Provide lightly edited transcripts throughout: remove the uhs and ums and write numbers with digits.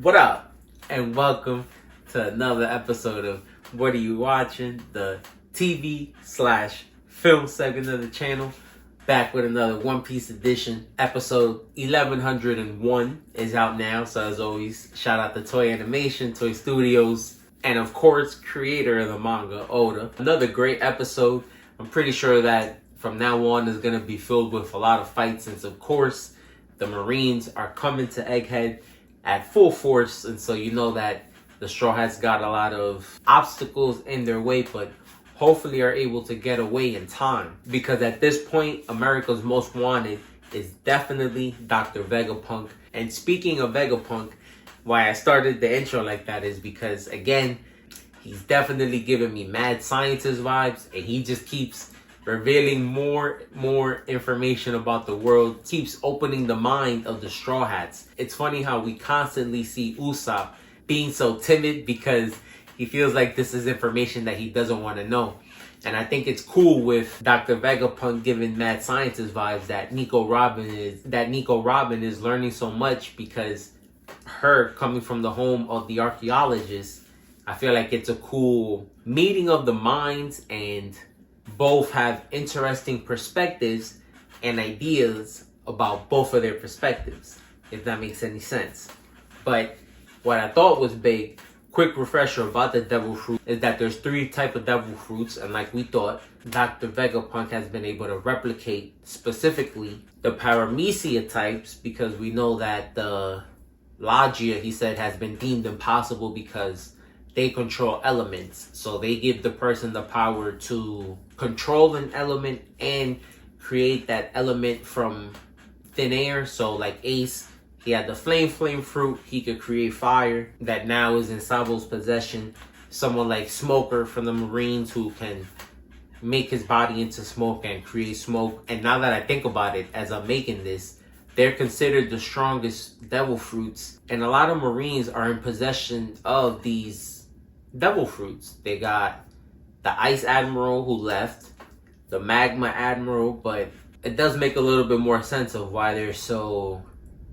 What up? And welcome to another episode of What Are You Watching? The TV/film segment of the channel. Back with another One Piece edition. Episode 1101 is out now. So as always, shout out to Toei Animation, Toei Studios, and of course, creator of the manga, Oda. Another great episode. I'm pretty sure that from now on is going to be filled with a lot of fights, since of course the Marines are coming to Egghead at full force, and so you know that the Straw Hats got a lot of obstacles in their way, but hopefully are able to get away in time, because at this point America's most wanted is definitely Dr. Vegapunk. And speaking of Vegapunk, why I started the intro like that is because, again, he's definitely giving me mad scientist vibes, and he just keeps revealing more information about the world, keeps opening the mind of the Straw Hats. It's funny how we constantly see Usopp being so timid because he feels like this is information that he doesn't want to know. And I think it's cool with Dr. Vegapunk giving mad scientist vibes that Nico Robin is learning so much, because her coming from the home of the archaeologists, I feel like it's a cool meeting of the minds, and both have interesting perspectives and ideas about both of their perspectives, if that makes any sense. But what I thought was big, quick refresher about the devil fruit, is that there's 3 types of devil fruits, and like we thought, Dr. Vegapunk has been able to replicate specifically the paramecia types, because we know that the Logia, he said, has been deemed impossible because they control elements. So they give the person the power to control an element and create that element from thin air. So like Ace, he had the flame fruit. He could create fire that now is in Sabo's possession. Someone like Smoker from the Marines, who can make his body into smoke and create smoke. And now that I think about it, as I'm making this, they're considered the strongest devil fruits. And a lot of Marines are in possession of these devil fruits. They got the Ice Admiral who left, the Magma Admiral, but it does make a little bit more sense of why they're so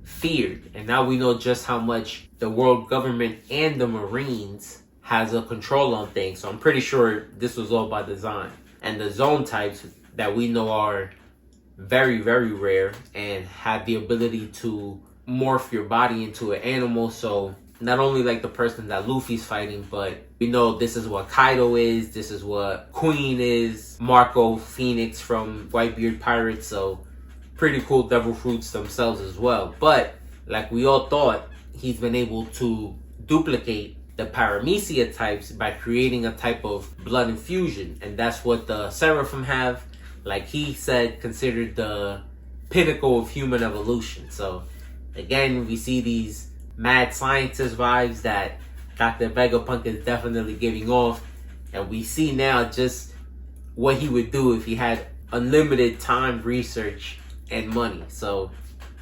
feared. And now we know just how much the world government and the Marines has a control on things. So I'm pretty sure this was all by design. And the zone types that we know are very, very rare and have the ability to morph your body into an animal. So not only like the person that Luffy's fighting, but we know this is what Kaido is, this is what Queen is, Marco Phoenix from Whitebeard Pirates. So pretty cool devil fruits themselves as well. But like we all thought, he's been able to duplicate the paramecia types by creating a type of blood infusion. And that's what the Seraphim have, like he said, considered the pinnacle of human evolution. So again, we see these mad scientist vibes that Dr. Vegapunk is definitely giving off. And we see now just what he would do if he had unlimited time, research, and money. So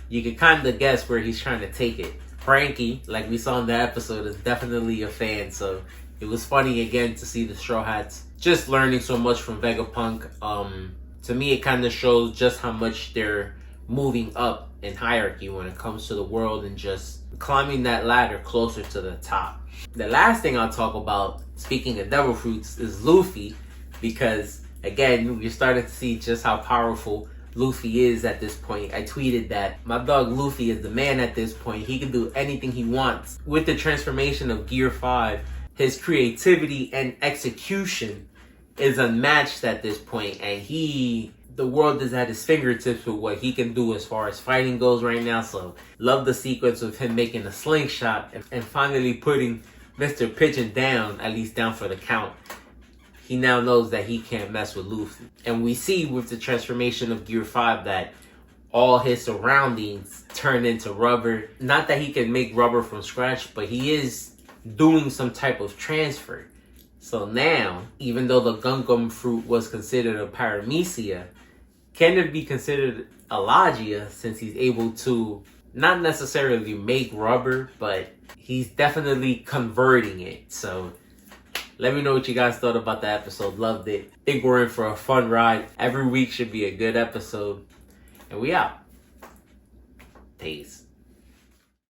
you can kind of guess where he's trying to take it. Frankie, like we saw in the episode, is definitely a fan. So it was funny again to see the Straw Hats just learning so much from Vegapunk. To me, it kind of shows just how much they're moving up in hierarchy when it comes to the world and just climbing that ladder closer to the top. The last thing I'll talk about, speaking of devil fruits, is Luffy, because again, we're starting to see just how powerful Luffy is at this point. I tweeted that my dog Luffy is the man at this point. He can do anything he wants. With the transformation of Gear 5, his creativity and execution is unmatched at this point, and the world is at his fingertips with what he can do as far as fighting goes right now. So love the sequence of him making a slingshot and finally putting Mr. Pigeon down, at least down for the count. He now knows that he can't mess with Luffy. And we see with the transformation of Gear 5 that all his surroundings turn into rubber. Not that he can make rubber from scratch, but he is doing some type of transfer. So now, even though the Gum fruit was considered a paramecia, can it be considered a Logia, since he's able to not necessarily make rubber, but he's definitely converting it. So let me know what you guys thought about the episode. Loved it. Think we're in for a fun ride. Every week should be a good episode. And we out. Peace.